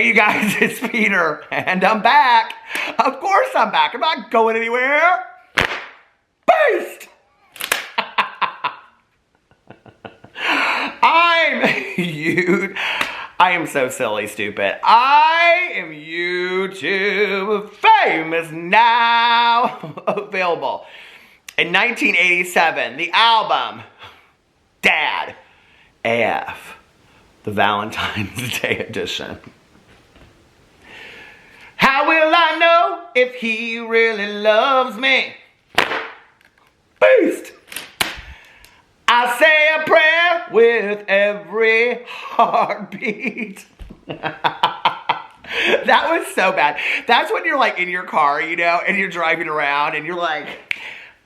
Hey you guys, it's Peter, and I'm back. Of course I'm back. I'm not going anywhere. Beast! I'm huge. I am so silly, stupid. I am YouTube famous now. Available. In 1987, the album Dad AF, the Valentine's Day edition. How will I know if he really loves me? Beast! I say a prayer with every heartbeat. That was so bad. That's when you're like in your car, you know, and you're driving around and you're like,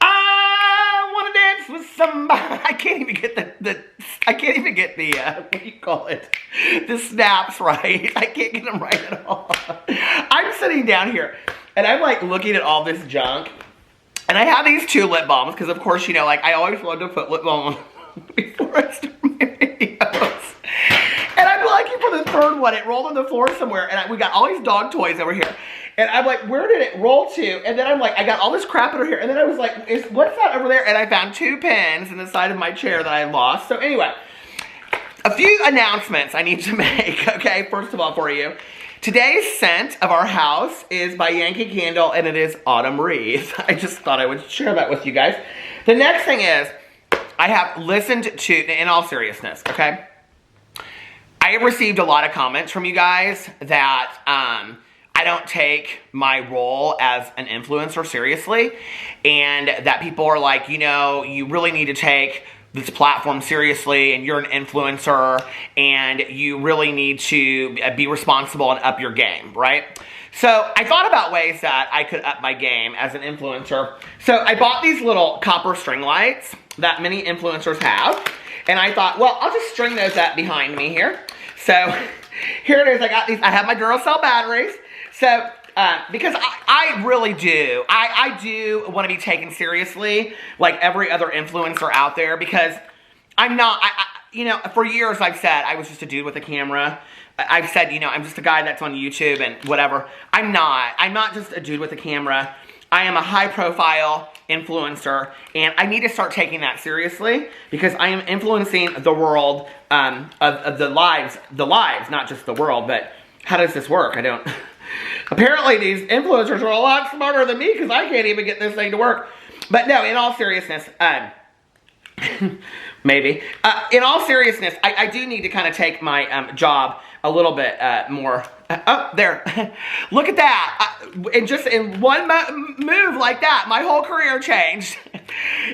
I want to dance with somebody. I can't even get the what do you call it? The snaps right. I can't get them right at all. I'm sitting down here and I'm like looking at all this junk. And I have these 2 lip balms because, of course, you know, like I always love to put lip balm on before I start my videos. And I'm looking for the 3rd one. It rolled on the floor somewhere, and we got all these dog toys over here. And I'm like, where did it roll to? And then I'm like, I got all this crap over here. And then I was like, what's that over there? And I found 2 pins in the side of my chair that I lost. So anyway, a few announcements I need to make, okay? First of all, for you. Today's scent of our house is by Yankee Candle, and it is Autumn Wreath. I just thought I would share that with you guys. The next thing is, I have listened to, in all seriousness, okay? I have received a lot of comments from you guys that I don't take my role as an influencer seriously, and that people are like, you know, you really need to take this platform seriously, and you're an influencer, and you really need to be responsible and up your game, right? So I thought about ways that I could up my game as an influencer. So I bought these little copper string lights that many influencers have, and I thought, well, I'll just string those up behind me here. So here it is. I got these. I have my Duracell batteries. So because I really do. I do want to be taken seriously like every other influencer out there, because I'm not, you know, for years I've said I was just a dude with a camera. I've said, you know, I'm just a guy that's on YouTube and whatever. I'm not just a dude with a camera. I am a high profile influencer, and I need to start taking that seriously, because I am influencing the world of the lives, not just the world, but how does this work? I don't... Apparently these influencers are a lot smarter than me, because I can't even get this thing to work. But no, in all seriousness, maybe. In all seriousness, I do need to kind of take my job a little bit more. Oh, there. Look at that. And just in one move like that, my whole career changed.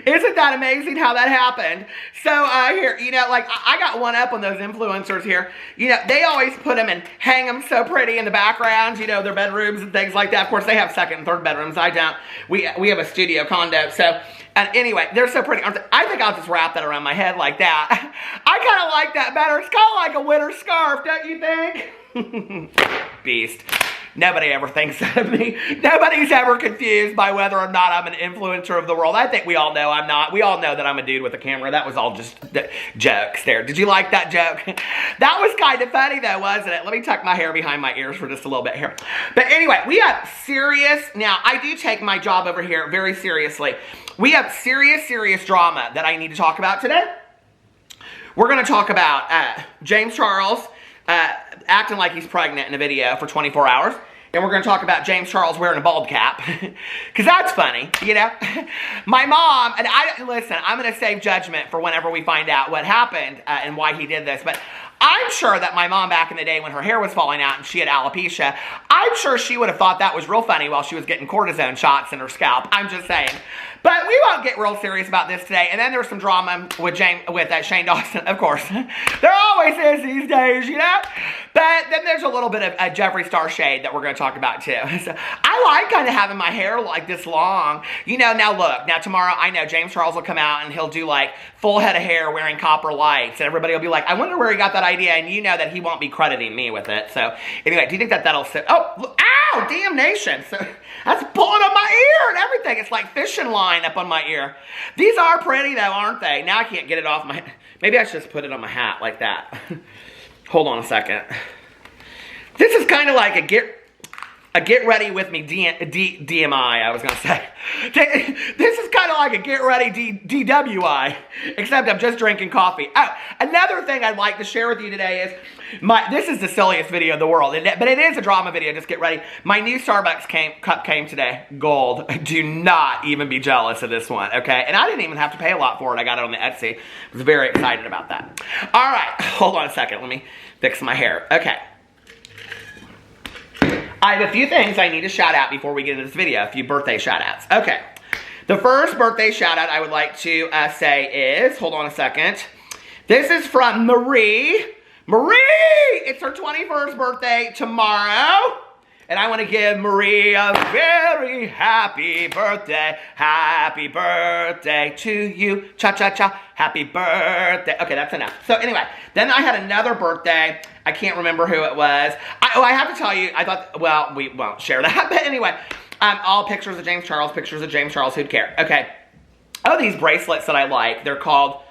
Isn't that amazing how that happened? So here, you know, like I got one up on those influencers here. You know, they always put them and hang them so pretty in the background, you know, their bedrooms and things like that. Of course, they have 2nd and 3rd bedrooms. I don't. We have a studio condo. So anyway, they're so pretty. I think I'll just wrap that around my head like that. I kind of like that better. It's kind of like a winter scarf, don't you think? Beast. Nobody ever thinks that of me. Nobody's ever confused by whether or not I'm an influencer of the world. I think we all know I'm not. We all know that I'm a dude with a camera. That was all just jokes there. Did you like that joke? That was kind of funny though, wasn't it? Let me tuck my hair behind my ears for just a little bit here. But anyway, we have serious, now I do take my job over here very seriously. We have serious drama that I need to talk about today. We're going to talk about James Charles acting like he's pregnant in a video for 24 hours. And we're going to talk about James Charles wearing a bald cap. Because that's funny, you know. My mom, and listen, I'm going to save judgment for whenever we find out what happened and why he did this. But I'm sure that my mom back in the day when her hair was falling out and she had alopecia, I'm sure she would have thought that was real funny while she was getting cortisone shots in her scalp. I'm just saying. But we won't get real serious about this today. And then there was some drama with Shane Dawson, of course. There always is these days, you know? But then there's a little bit of Jeffree Star shade that we're going to talk about too. So I like kind of having my hair like this long. You know, now look, now tomorrow I know James Charles will come out and he'll do like full head of hair wearing copper lights. And everybody will be like, I wonder where he got that idea. And you know that he won't be crediting me with it. So anyway, do you think that that'll sit? Oh, ow, damnation. So that's pulling on my ear and everything. It's like fishing line up on my ear. These are pretty though, aren't they? Now I can't get it off my, maybe I should just put it on my hat like that. Hold on a second. This is kind of like a get ready with me DMI, I was going to say. This is kind of like a get ready DWI, except I'm just drinking coffee. Oh, another thing I'd like to share with you today is, this is the silliest video in the world, but it is a drama video, just get ready. My new Starbucks cup came today, gold. Do not even be jealous of this one, okay? And I didn't even have to pay a lot for it. I got it on the Etsy. I was very excited about that. All right, hold on a second. Let me fix my hair. Okay. I have a few things I need to shout out before we get into this video, a few birthday shout outs. Okay, the first birthday shout out I would like to say is, hold on a second. This is from Marie. Marie, it's her 21st birthday tomorrow. And I want to give Marie a very happy birthday. Happy birthday to you. Cha-cha-cha. Happy birthday. Okay, that's enough. So anyway, then I had another birthday. I can't remember who it was. I have to tell you, I thought, well, we won't share that. But anyway, all pictures of James Charles, who'd care. Okay. Oh, these bracelets that I like. They're called,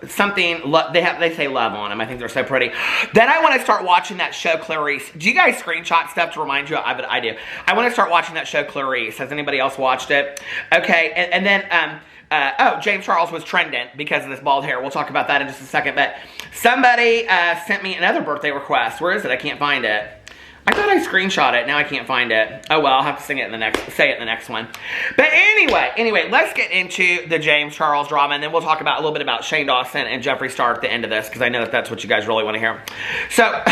something, they say love on them. I think they're so pretty. Then I want to start watching that show Clarice. Do you guys screenshot stuff to remind you? I do. I want to start watching that show Clarice. Has anybody else watched it? Okay, and then, oh, James Charles was trending because of this bald hair. We'll talk about that in just a second. But somebody sent me another birthday request. Where is it? I can't find it. I thought I screenshot it. Now I can't find it. Oh well, I'll have to say it in the next one. But anyway, let's get into the James Charles drama, and then we'll talk about a little bit about Shane Dawson and Jeffree Star at the end of this, because I know that that's what you guys really want to hear. So,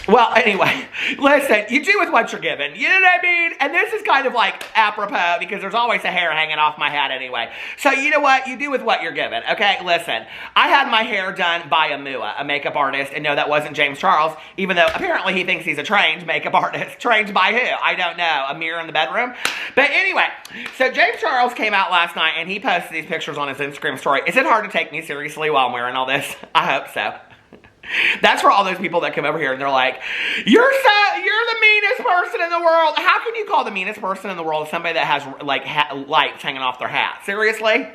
well, anyway, listen, you do with what you're given. You know what I mean? And this is kind of like apropos, because there's always a hair hanging off my head anyway. So you know what? You do with what you're given, okay? Listen, I had my hair done by a MUA, a makeup artist, and no, that wasn't James Charles, even though apparently he thinks he's a trained makeup artist. Trained by who? I don't know. A mirror in the bedroom? But anyway, so James Charles came out last night, and he posted these pictures on his Instagram story. Is it hard to take me seriously while I'm wearing all this? I hope so. That's for all those people that come over here and they're like, you're the meanest person in the world. How can you call the meanest person in the world somebody that has like lights hanging off their hat? Seriously?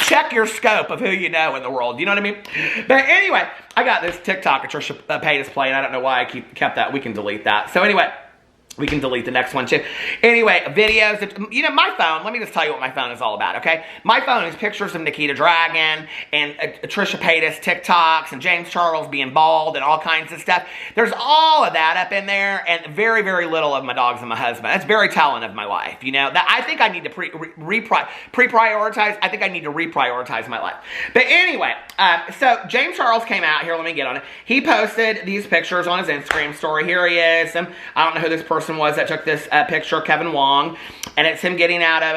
Check your scope of who you know in the world. You know what I mean? But anyway, I got this TikTok at Trisha Paytas play, and I don't know why I kept that. We can delete that. So anyway, we can delete the next one too. Anyway, videos. You know, my phone, let me just tell you what my phone is all about, okay? My phone is pictures of Nikita Dragon and Trisha Paytas TikToks and James Charles being bald and all kinds of stuff. There's all of that up in there, and very, very little of my dogs and my husband. That's very telling of my life, you know? That I think I need to pre-prioritize. I think I need to reprioritize my life. But anyway, so James Charles came out here. Let me get on it. He posted these pictures on his Instagram story. Here he is. I don't know who this person was that took this picture, Kevin Wong, and it's him getting out of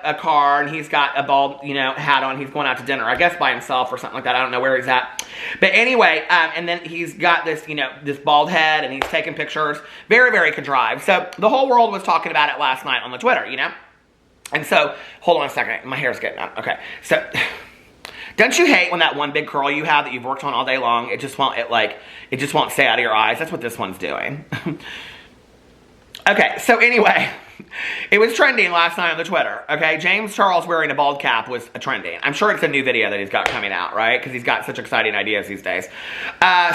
a car, and he's got a bald, you know, hat on. He's going out to dinner, I guess by himself or something like that. I don't know where he's at. But anyway, and then he's got this, you know, this bald head, and he's taking pictures. Very, very contrived. So the whole world was talking about it last night on the Twitter, you know? And so, hold on a second. My hair's getting up. Okay. So, don't you hate when that one big curl you have that you've worked on all day long, it just won't stay out of your eyes? That's what this one's doing. Okay, so anyway, it was trending last night on the Twitter, okay? James Charles wearing a bald cap was trending. I'm sure it's a new video that he's got coming out, right? Because he's got such exciting ideas these days.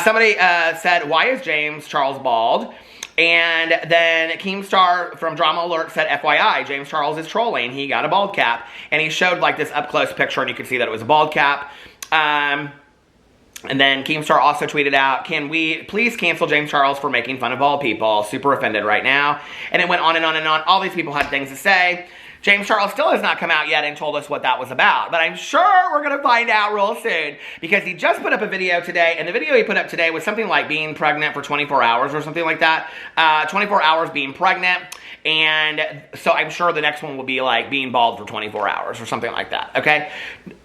Somebody said, why is James Charles bald? And then Keemstar from Drama Alert said, FYI, James Charles is trolling. He got a bald cap. And he showed like this up-close picture, and you could see that it was a bald cap. And then Keemstar also tweeted out, can we please cancel James Charles for making fun of bald people? Super offended right now. And it went on and on and on. All these people had things to say. James Charles still has not come out yet and told us what that was about. But I'm sure we're going to find out real soon, because he just put up a video today, and the video he put up today was something like being pregnant for 24 hours or something like that. 24 hours being pregnant. And so I'm sure the next one will be like being bald for 24 hours or something like that, okay?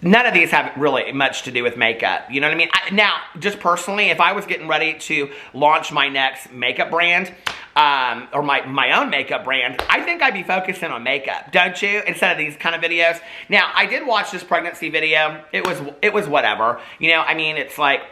None of these have really much to do with makeup, you know what I mean? Now, just personally, if I was getting ready to launch my next makeup brand, or my own makeup brand, I think I'd be focusing on makeup, don't you? Instead of these kind of videos. Now, I did watch this pregnancy video. It was whatever. You know, I mean, it's like,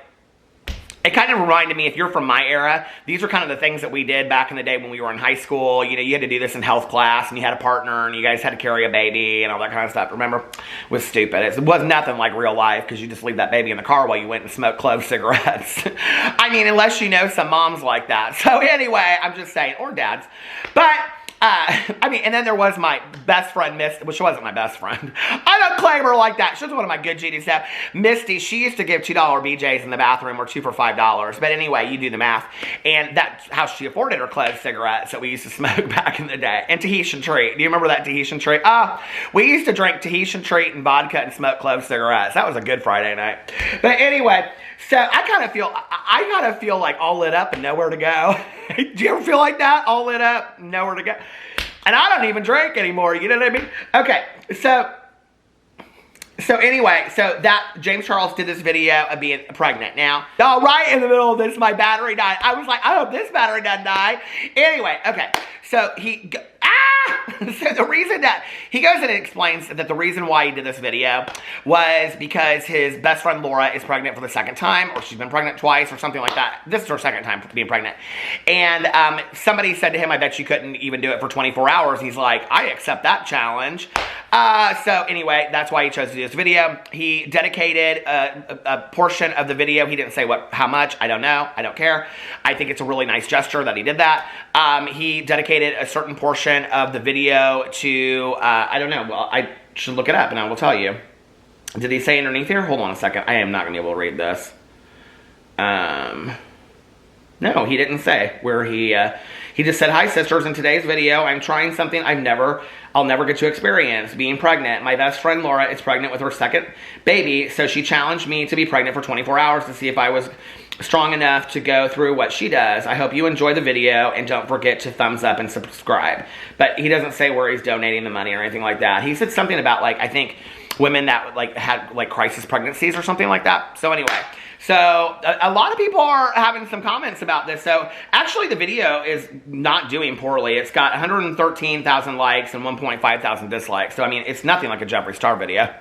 it kind of reminded me, if you're from my era, these are kind of the things that we did back in the day when we were in high school. You know, you had to do this in health class, and you had a partner, and you guys had to carry a baby and all that kind of stuff. Remember? It was stupid. It was nothing like real life, because you just leave that baby in the car while you went and smoked clove cigarettes. I mean, unless you know some moms like that. So anyway, I'm just saying, or dads. But I mean, and then there was my best friend, Misty, which wasn't my best friend. I don't claim her like that. She was one of my good genies stuff. Misty, she used to give $2 BJs in the bathroom, or 2 for $5. But anyway, you do the math. And that's how she afforded her clove cigarettes that we used to smoke back in the day. And Tahitian Treat. Do you remember that Tahitian Treat? We used to drink Tahitian Treat and vodka and smoke clove cigarettes. That was a good Friday night. But anyway, so I kind of feel like all lit up and nowhere to go. Do you ever feel like that? All lit up, nowhere to go. And I don't even drink anymore, you know what I mean? Okay, so anyway, so that James Charles did this video of being pregnant. Now, right in the middle of this, my battery died. I was like, I hope this battery doesn't die. Anyway, okay, so so the reason that he goes in and explains that the reason why he did this video was because his best friend Laura is pregnant for the second time, or she's been pregnant twice or something like that. This is her second time being pregnant. And somebody said to him, I bet you couldn't even do it for 24 hours. He's like, I accept that challenge. So anyway, that's why he chose to do this video. He dedicated a portion of the video. He didn't say how much. I don't know. I don't care. I think it's a really nice gesture that he did that. He dedicated a certain portion of the video to, I don't know. Well, I should look it up and I will tell you. Did he say underneath here? Hold on a second. I am not going to be able to read this. No, he didn't say where he just said, hi sisters, in today's video, I'm trying something I'll never get to experience, being pregnant. My best friend Laura is pregnant with her second baby, so she challenged me to be pregnant for 24 hours to see if I was strong enough to go through what she does. I hope you enjoy the video, and don't forget to thumbs up and subscribe. But he doesn't say where he's donating the money or anything like that. He said something about, like, I think women that had crisis pregnancies or something like that. So anyway, so a lot of people are having some comments about this. So actually the video is not doing poorly. It's got 113,000 likes and 1.5 thousand dislikes. So I mean, it's nothing like a Jeffree Star video.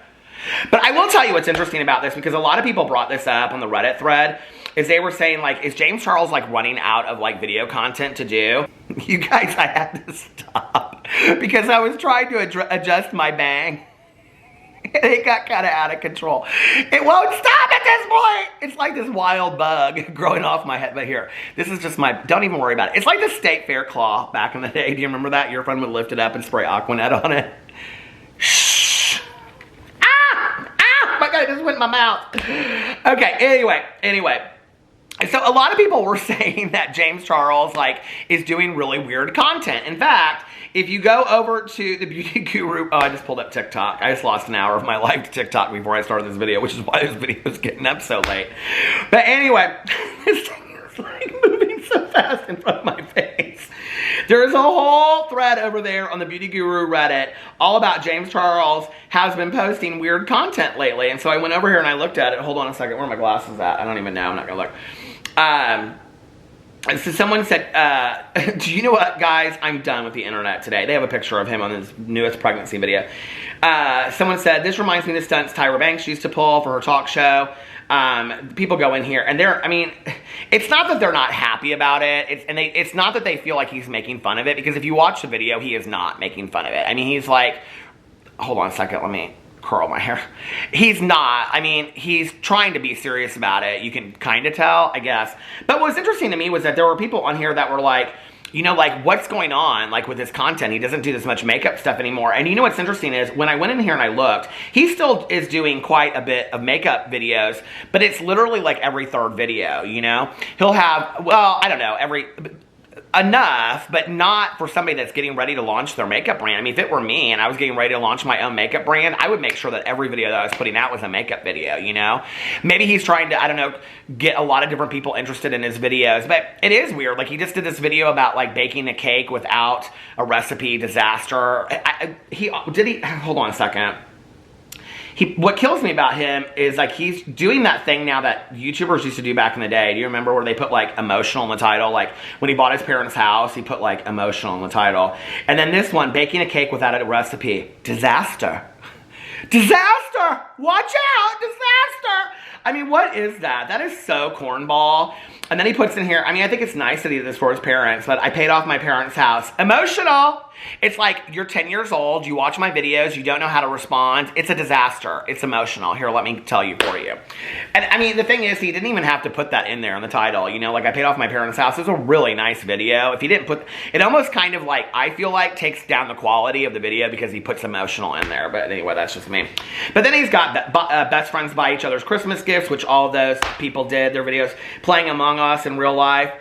But I will tell you what's interesting about this, because a lot of people brought this up on the Reddit thread, is they were saying, like, is James Charles, like, running out of, like, video content to do? You guys, I had to stop because I was trying to adjust my bang. It got kind of out of control. It won't stop at this point. It's like this wild bug growing off my head. But here, this is just don't even worry about it. It's like the State Fair claw back in the day. Do you remember that? Your friend would lift it up and spray Aquanet on it. Shh. My God, it just went in my mouth. Okay, anyway. So a lot of people were saying that James Charles, like, is doing really weird content. In fact, if you go over to the Beauty Guru, I just pulled up TikTok. I just lost an hour of my life to TikTok before I started this video, which is why this video is getting up so late. But anyway, this thing is, like, moving so fast in front of my face. There's a whole thread over there on the Beauty Guru Reddit all about James Charles has been posting weird content lately. And so I went over here and I looked at it. Hold on a second. Where are my glasses at? I don't even know. I'm not going to look. So someone said, do you know what, guys? I'm done with the internet today. They have a picture of him on his newest pregnancy video. Someone said, this reminds me of the stunts Tyra Banks used to pull for her talk show. People go in here and I mean, it's not that they're not happy about it. It's not that they feel like he's making fun of it, because if you watch the video, he is not making fun of it. I mean, he's like, hold on a second, let me curl my hair. He's not. I mean, he's trying to be serious about it. You can kind of tell, I guess. But what was interesting to me was that there were people on here that were like, you know, like, what's going on, like, with his content? He doesn't do this much makeup stuff anymore. And you know what's interesting is, when I went in here and I looked, he still is doing quite a bit of makeup videos, but it's literally like every third video, you know? He'll have, well, I don't know, enough, but not for somebody that's getting ready to launch their makeup brand. I mean, if it were me and I was getting ready to launch my own makeup brand, I would make sure that every video that I was putting out was a makeup video, you know? Maybe he's trying to, I don't know, get a lot of different people interested in his videos, but it is weird. Like, he just did this video about, like, baking a cake without a recipe, disaster. Hold on a second. What kills me about him is, like, he's doing that thing now that YouTubers used to do back in the day. Do you remember where they put, like, emotional in the title? Like, when he bought his parents' house, he put, like, emotional in the title. And then this one, baking a cake without a recipe. Disaster. Disaster! Watch out! Disaster! I mean, what is that? That is so cornball. And then he puts in here, I mean, I think it's nice that he did this for his parents, but I paid off my parents' house. Emotional. It's like, you're 10 years old, you watch my videos, you don't know how to respond. It's a disaster. It's emotional. Here, let me tell you for you. And I mean, the thing is, he didn't even have to put that in there in the title. You know, like, I paid off my parents' house. It was a really nice video. If he didn't put, it almost kind of like, I feel like, takes down the quality of the video because he puts emotional in there. But anyway, that's just me. But then he's got best friends buy each other's Christmas gifts, which all of those people did, their videos, playing Among Us in real life.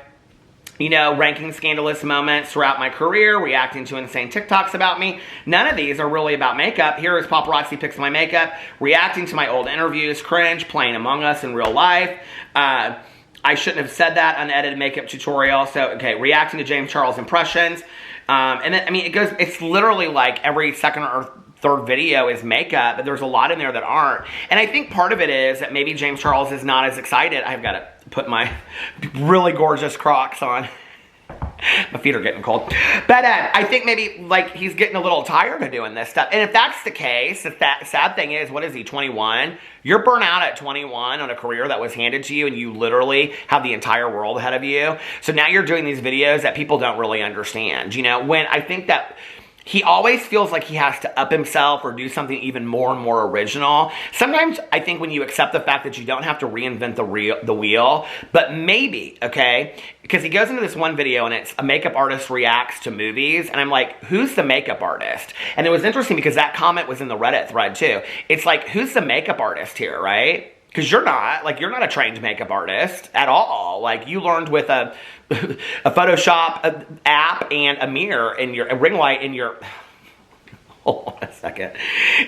You know, ranking scandalous moments throughout my career, reacting to insane TikToks about me. None of these are really about makeup. Here is paparazzi pics of my makeup, reacting to my old interviews, cringe, playing Among Us in real life. I shouldn't have said that, unedited makeup tutorial. So, okay, reacting to James Charles impressions. And then, I mean, it's literally like every second or third video is makeup, but there's a lot in there that aren't. And I think part of it is that maybe James Charles is not as excited. I've got to put my really gorgeous Crocs on. My feet are getting cold. But I think maybe, like, he's getting a little tired of doing this stuff. And if that's the case, if that sad thing is, what is he, 21? You're burnt out at 21 on a career that was handed to you, and you literally have the entire world ahead of you. So now you're doing these videos that people don't really understand. You know, when I think that he always feels like he has to up himself or do something even more and more original. Sometimes I think when you accept the fact that you don't have to reinvent the wheel, but maybe, okay? Because he goes into this one video and it's a makeup artist reacts to movies, and I'm like, who's the makeup artist? And it was interesting because that comment was in the Reddit thread too. It's like, who's the makeup artist here, right? Because you're not a trained makeup artist at all. Like, you learned with a Photoshop app and a mirror and a ring light in your, hold on a second,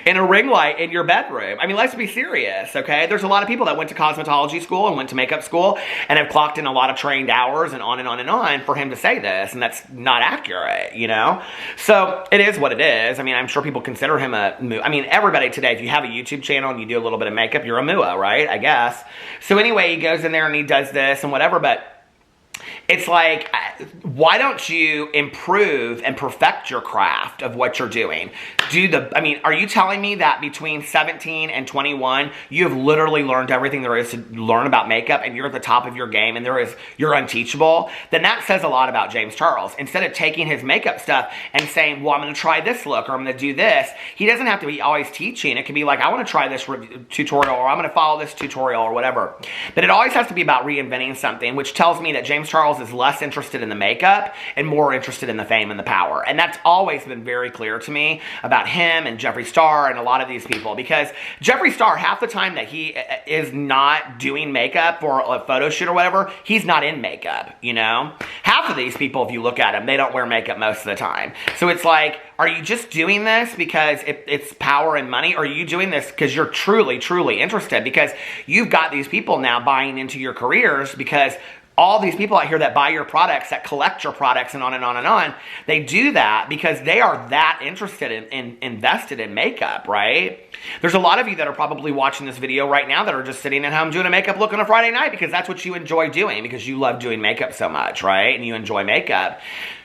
and a ring light in your bedroom. I mean, let's be serious, okay? There's a lot of people that went to cosmetology school and went to makeup school and have clocked in a lot of trained hours and on and on and on for him to say this, and that's not accurate, you know? So it is what it is. I mean, I'm sure people consider him everybody today, if you have a YouTube channel and you do a little bit of makeup, you're a mua, right? I guess. So anyway, he goes in there and he does this and whatever, but it's like, why don't you improve and perfect your craft of what you're doing? Are you telling me that between 17 and 21, you have literally learned everything there is to learn about makeup and you're at the top of your game and you're unteachable? Then that says a lot about James Charles. Instead of taking his makeup stuff and saying, well, I'm going to try this look or I'm going to do this, he doesn't have to be always teaching. It can be like, I want to try this tutorial or I'm going to follow this tutorial or whatever. But it always has to be about reinventing something, which tells me that James Charles is less interested in the makeup and more interested in the fame and the power. And that's always been very clear to me about him and Jeffree Star and a lot of these people, because Jeffree Star, half the time that he is not doing makeup for a photo shoot or whatever, he's not in makeup, you know? Half of these people, if you look at them, they don't wear makeup most of the time. So it's like, are you just doing this because it's power and money? Or are you doing this because you're truly, truly interested? Because you've got these people now buying into your careers, because all these people out here that buy your products, that collect your products and on and on and on, they do that because they are that interested in invested in makeup, right? There's a lot of you that are probably watching this video right now that are just sitting at home doing a makeup look on a Friday night because that's what you enjoy doing, because you love doing makeup so much, right? And you enjoy makeup.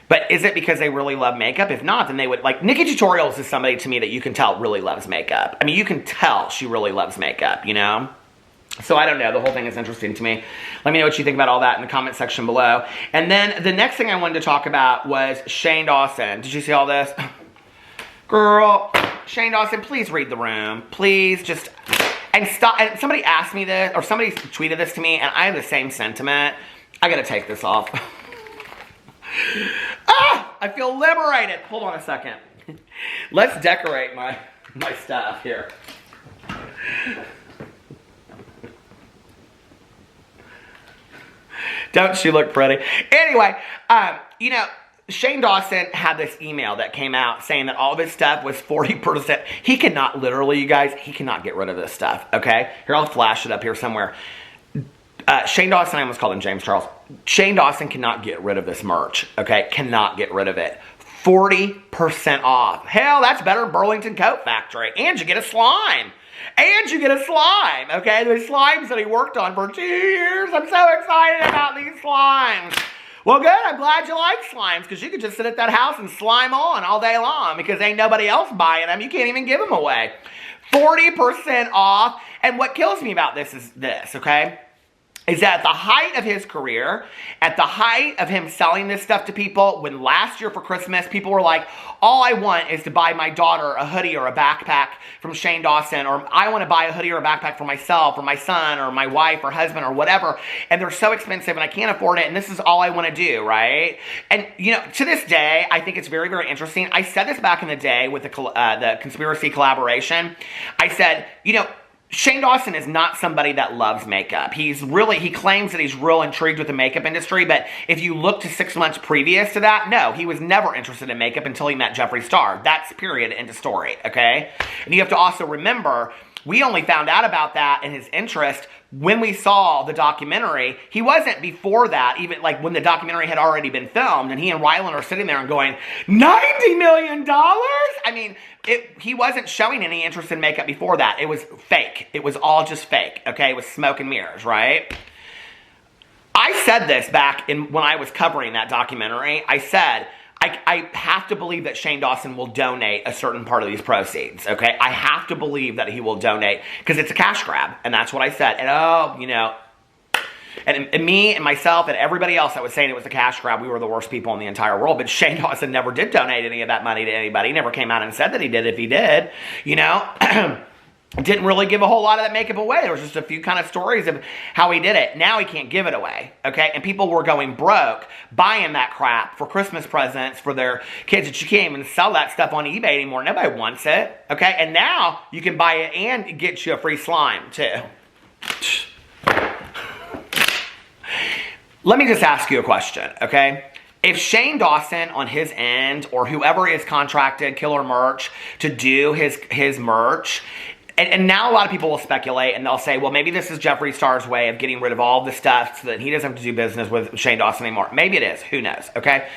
But is it because they really love makeup? If not, then they would, like, Nikki Tutorials is somebody to me that you can tell really loves makeup. I mean, you can tell she really loves makeup, you know? So I don't know, the whole thing is interesting to me. Let me know what you think about all that in the comment section below. And then the next thing I wanted to talk about was Shane Dawson. Did you see all this? Girl, Shane Dawson, please read the room. Please just, and stop. And somebody asked me this, or somebody tweeted this to me, and I have the same sentiment. I gotta take this off. I feel liberated. Hold on a second. Let's decorate my stuff here. Don't she look pretty? Anyway, you know, Shane Dawson had this email that came out saying that all of his stuff was 40%. He cannot, literally, you guys, he cannot get rid of this stuff, okay? Here, I'll flash it up here somewhere. Shane Dawson, I almost called him James Charles. Shane Dawson cannot get rid of this merch, okay? Cannot get rid of it. 40% off. Hell, that's better than Burlington Coat Factory. And you get a slime. And you get a slime, okay? The slimes that he worked on for 2 years. I'm so excited about these slimes. Well, good. I'm glad you like slimes, because you could just sit at that house and slime on all day long, because ain't nobody else buying them. You can't even give them away. 40% off. And what kills me about this is this, okay? Is that at the height of his career, at the height of him selling this stuff to people, when last year for Christmas, people were like, all I want is to buy my daughter a hoodie or a backpack from Shane Dawson, or I want to buy a hoodie or a backpack for myself or my son or my wife or husband or whatever, and they're so expensive and I can't afford it, and this is all I want to do, right? And, you know, to this day, I think it's very, very interesting. I said this back in the day with the conspiracy collaboration. I said, you know, Shane Dawson is not somebody that loves makeup. He claims that he's real intrigued with the makeup industry, but if you look to 6 months previous to that, no, he was never interested in makeup until he met Jeffree Star. That's period, end of story, okay? And you have to also remember, we only found out about that and his interest when we saw the documentary. He wasn't before that, even like when the documentary had already been filmed and he and Ryland are sitting there and going, $90 million? I mean, he wasn't showing any interest in makeup before that. It was fake. It was all just fake, okay? It was smoke and mirrors, right? I said this back when I was covering that documentary. I said, I have to believe that Shane Dawson will donate a certain part of these proceeds, okay? I have to believe that he will donate because it's a cash grab, and that's what I said. And oh, you know, and me and myself and everybody else that was saying it was a cash grab, we were the worst people in the entire world. But Shane Dawson never did donate any of that money to anybody. He never came out and said that he did if he did, you know? Didn't really give a whole lot of that makeup away. There was just a few kind of stories of how he did it. Now he can't give it away, okay? And people were going broke buying that crap for Christmas presents for their kids, that you can't even sell that stuff on eBay anymore. Nobody wants it, okay? And now you can buy it and get you a free slime, too. Let me just ask you a question, okay? If Shane Dawson on his end, or whoever is contracted, Killer Merch, to do his merch, and now a lot of people will speculate and they'll say, well, maybe this is Jeffree Star's way of getting rid of all the stuff so that he doesn't have to do business with Shane Dawson anymore. Maybe it is. Who knows, okay?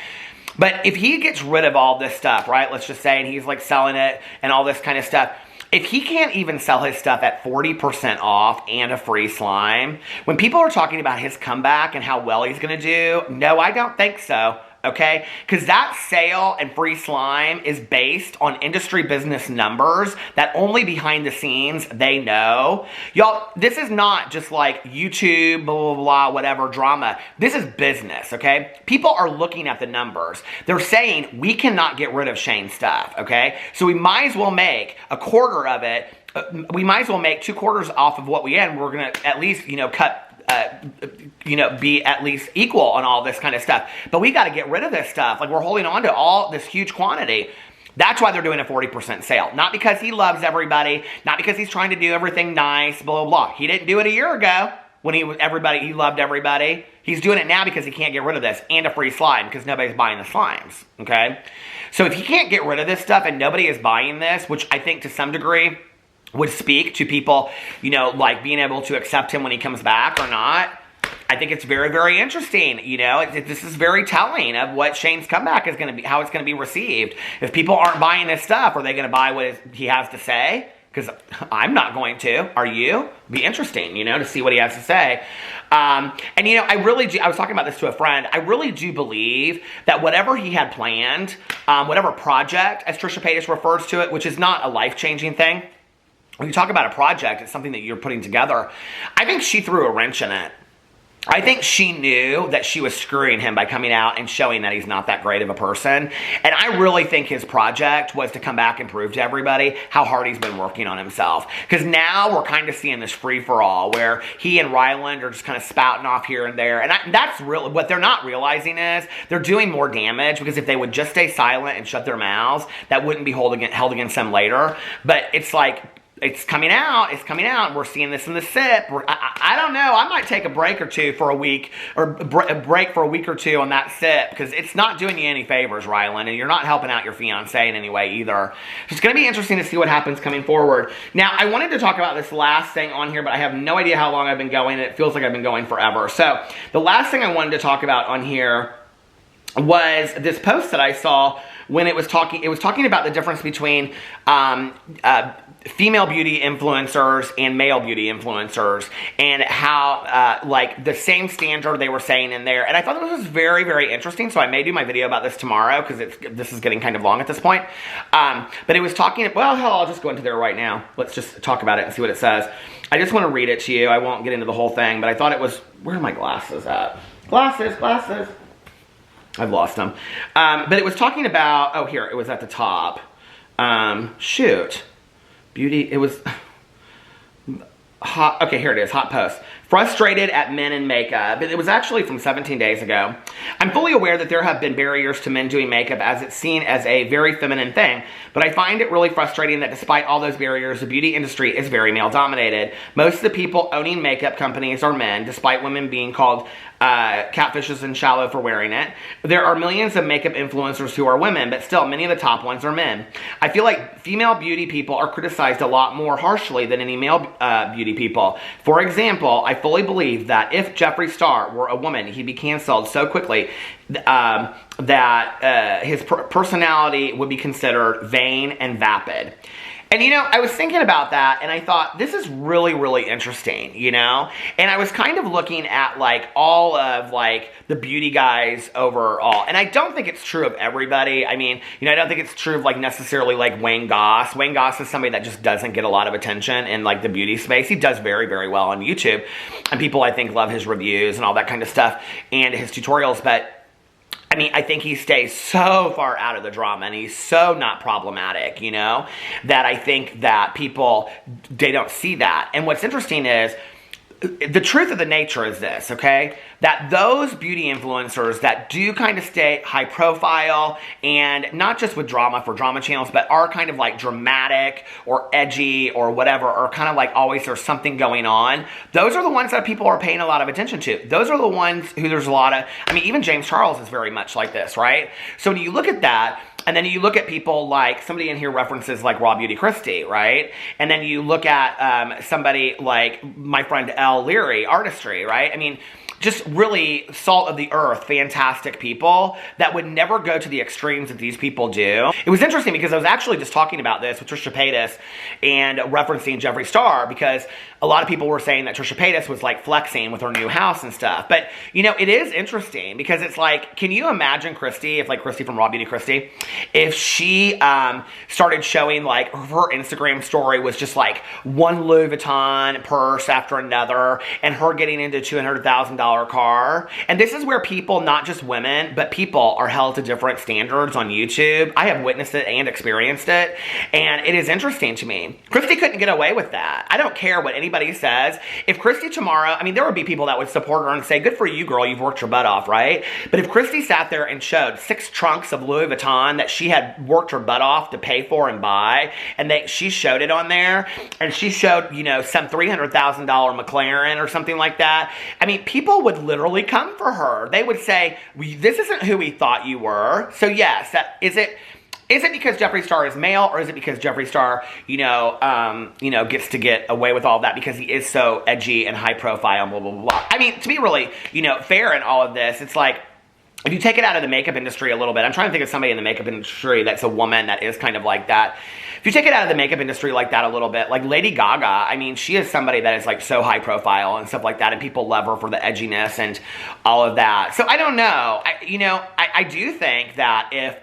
But if he gets rid of all this stuff, right, let's just say, and he's like selling it and all this kind of stuff, if he can't even sell his stuff at 40% off and a free slime, when people are talking about his comeback and how well he's going to do, no, I don't think so. Okay? Because that sale and free slime is based on industry business numbers that only behind the scenes they know. Y'all, this is not just like YouTube, blah, blah, blah, whatever drama. This is business, okay? People are looking at the numbers. They're saying, we cannot get rid of Shane's stuff, okay? So we might as well make a quarter of it. We might as well make 2 quarters off of what we had, and we're going to at least, you know, cut be at least equal on all this kind of stuff. But we got to get rid of this stuff. Like, we're holding on to all this huge quantity. That's why they're doing a 40% sale. Not because he loves everybody, not because he's trying to do everything nice, blah, blah, blah. He didn't do it a year ago when he loved everybody. He's doing it now because he can't get rid of this, and a free slime because nobody's buying the slimes, okay? So if he can't get rid of this stuff and nobody is buying this, which I think to some degree would speak to people, you know, like being able to accept him when he comes back or not, I think it's very, very interesting. You know, this is very telling of what Shane's comeback is going to be, how it's going to be received. If people aren't buying this stuff, are they going to buy what he has to say? Because I'm not going to. Are you? It'd be interesting, you know, to see what he has to say. And, you know, I was talking about this to a friend. I really do believe that whatever he had planned, whatever project, as Trisha Paytas refers to it, which is not a life-changing thing, when you talk about a project, it's something that you're putting together. I think she threw a wrench in it. I think she knew that she was screwing him by coming out and showing that he's not that great of a person. And I really think his project was to come back and prove to everybody how hard he's been working on himself. Because now we're kind of seeing this free-for-all where he and Ryland are just kind of spouting off here and there. And that's really what they're not realizing is they're doing more damage, because if they would just stay silent and shut their mouths, that wouldn't be held against them later. But it's like, it's coming out, we're seeing this in the SIP. I don't know, I might take a break or two for a week, or a break for a week or two on that SIP, because it's not doing you any favors, Ryland, and you're not helping out your fiancé in any way either. So it's going to be interesting to see what happens coming forward. Now, I wanted to talk about this last thing on here, but I have no idea how long I've been going, and it feels like I've been going forever. So, the last thing I wanted to talk about on here was this post that I saw when it was talking about the difference between female beauty influencers and male beauty influencers, and how like the same standard they were saying in there. And I thought this was very, very interesting, so I may do my video about this tomorrow, because this is getting kind of long at this point. But it was talking, well, hell, I'll just go into there right now. Let's just talk about it and see what it says. I just want to read it to you. I won't get into the whole thing, but I thought it was, where are my glasses at? Glasses. I've lost them. But it was talking about, oh, here, it was at the top. Shoot. Beauty, it was hot. Okay, here it is, hot post. Frustrated at men in makeup. It was actually from 17 days ago. I'm fully aware that there have been barriers to men doing makeup, as it's seen as a very feminine thing, but I find it really frustrating that despite all those barriers, the beauty industry is very male dominated. Most of the people owning makeup companies are men, despite women being called catfishes and shallow for wearing it. There are millions of makeup influencers who are women, but still many of the top ones are men. I feel like female beauty people are criticized a lot more harshly than any male beauty people. For example, I fully believe that if Jeffree Star were a woman, he'd be canceled so quickly that his personality would be considered vain and vapid. And, you know, I was thinking about that, and I thought, this is really, really interesting, you know? And I was kind of looking at, like, all of, like, the beauty guys overall. And I don't think it's true of everybody. I mean, you know, I don't think it's true of, like, necessarily, like, Wayne Goss. Wayne Goss is somebody that just doesn't get a lot of attention in, like, the beauty space. He does very, very well on YouTube. And people, I think, love his reviews and all that kind of stuff and his tutorials, but I mean, I think he stays so far out of the drama, and he's so not problematic, you know, that I think that people, they don't see that. And what's interesting is, the truth of the nature is this, okay? That those beauty influencers that do kind of stay high profile, and not just with drama for drama channels, but are kind of like dramatic or edgy or whatever, or kind of like always there's something going on, those are the ones that people are paying a lot of attention to. Those are the ones who there's a lot of, I mean, even James Charles is very much like this, right? So when you look at that, and then you look at people like, somebody in here references like Raw Beauty Christie, right? And then you look at somebody like my friend Elle Leary, Artistry, right? I mean, just really salt of the earth, fantastic people that would never go to the extremes that these people do. It was interesting because I was actually just talking about this with Trisha Paytas and referencing Jeffree Star, because a lot of people were saying that Trisha Paytas was like flexing with her new house and stuff. But, you know, it is interesting because it's like, can you imagine Christy, if like Christy from Raw Beauty Christie, if she started showing like her Instagram story was just like one Louis Vuitton purse after another, and her getting into $200,000 car. And this is where people, not just women, but people are held to different standards on YouTube. I have witnessed it and experienced it, and it is interesting to me. Christy couldn't get away with that. I don't care what anybody says. If Christy tomorrow, I mean, there would be people that would support her and say, good for you, girl, you've worked your butt off, right? But if Christy sat there and showed 6 trunks of Louis Vuitton that she had worked her butt off to pay for and buy, and she showed it on there, and she showed, you know, some $300,000 McLaren or something like that, I mean, people would literally come for her. They would say, this isn't who we thought you were. So yes, is it because Jeffree Star is male, or is it because Jeffree Star, gets to get away with all of that because he is so edgy and high profile and blah, blah, blah, blah. I mean, to be really, fair in all of this, it's like, if you take it out of the makeup industry a little bit, I'm trying to think of somebody in the makeup industry that's a woman that is kind of like that. If you take it out of the makeup industry like that a little bit, like Lady Gaga, I mean, she is somebody that is like so high profile and stuff like that, and people love her for the edginess and all of that. So I don't know. I do think that if,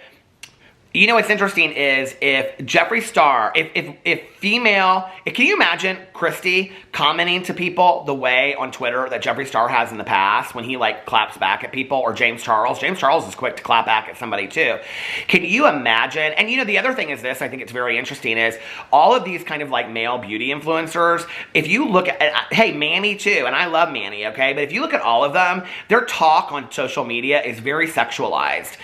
what's interesting is if Jeffree Star, if female, can you imagine Christy commenting to people the way on Twitter that Jeffree Star has in the past when he like claps back at people, or James Charles? James Charles is quick to clap back at somebody too. Can you imagine? And the other thing is this, I think it's very interesting, is all of these kind of like male beauty influencers, if you look at, hey, Manny too, and I love Manny, okay? But if you look at all of them, their talk on social media is very sexualized.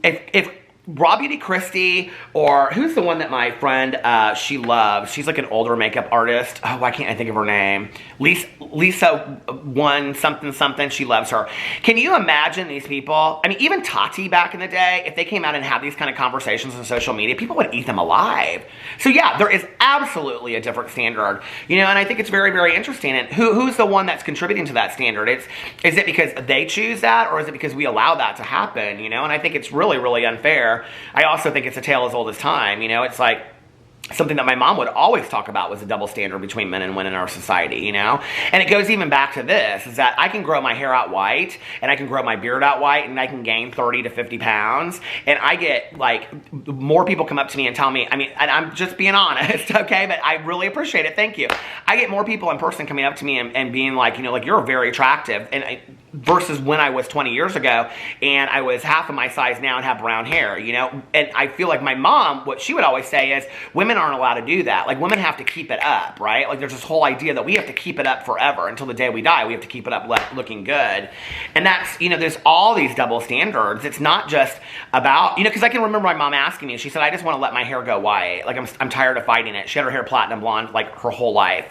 If Raw Beauty Christie, or who's the one that my friend, she loves? She's like an older makeup artist. Oh, why can't I think of her name? Lisa one something something. She loves her. Can you imagine these people? I mean, even Tati back in the day, if they came out and had these kind of conversations on social media, people would eat them alive. So yeah, there is absolutely a different standard, you know, and I think it's very, very interesting. And who's the one that's contributing to that standard? Is it because they choose that, or is it because we allow that to happen, you know? And I think it's really, really unfair. I also think it's a tale as old as time, you know? It's like something that my mom would always talk about was a double standard between men and women in our society, you know? And it goes even back to this, is that I can grow my hair out white, and I can grow my beard out white, and I can gain 30 to 50 pounds, and I get, like, more people come up to me and tell me, I mean, and I'm just being honest, okay? But I really appreciate it, thank you. I get more people in person coming up to me and being like, you know, like, you're very attractive, and versus when I was 20 years ago, and I was half of my size now and have brown hair, you know? And I feel like my mom, what she would always say is, women aren't allowed to do that. Like, women have to keep it up, right? Like, there's this whole idea that we have to keep it up forever until the day we die. We have to keep it up looking good. And that's, you know, there's all these double standards. It's not just about, you know, because I can remember my mom asking me, she said, I just want to let my hair go white. Like, I'm tired of fighting it. She had her hair platinum blonde, like, her whole life.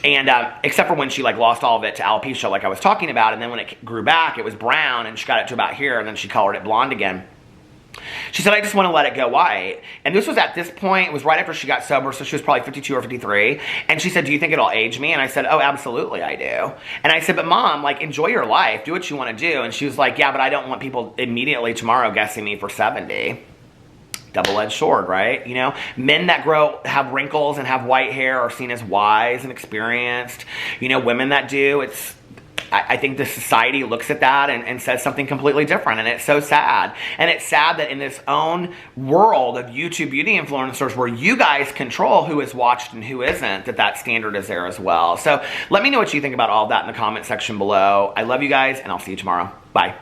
And except for when she, like, lost all of it to alopecia, like I was talking about, and then when it grew back, it was brown, and she got it to about here, and then she colored it blonde again. She said, I just want to let it go white. And this was at this point, it was right after she got sober, so she was probably 52 or 53. And she said, do you think it'll age me? And I said, oh, absolutely I do. And I said, but Mom, like, enjoy your life. Do what you want to do. And she was like, yeah, but I don't want people immediately tomorrow guessing me for 70. Double-edged sword, right? You know, men that have wrinkles and have white hair are seen as wise and experienced. You know, women that do, I think the society looks at that and says something completely different, and it's so sad. And it's sad that in this own world of YouTube beauty influencers where you guys control who is watched and who isn't, that standard is there as well. So let me know what you think about all of that in the comment section below. I love you guys, and I'll see you tomorrow. Bye.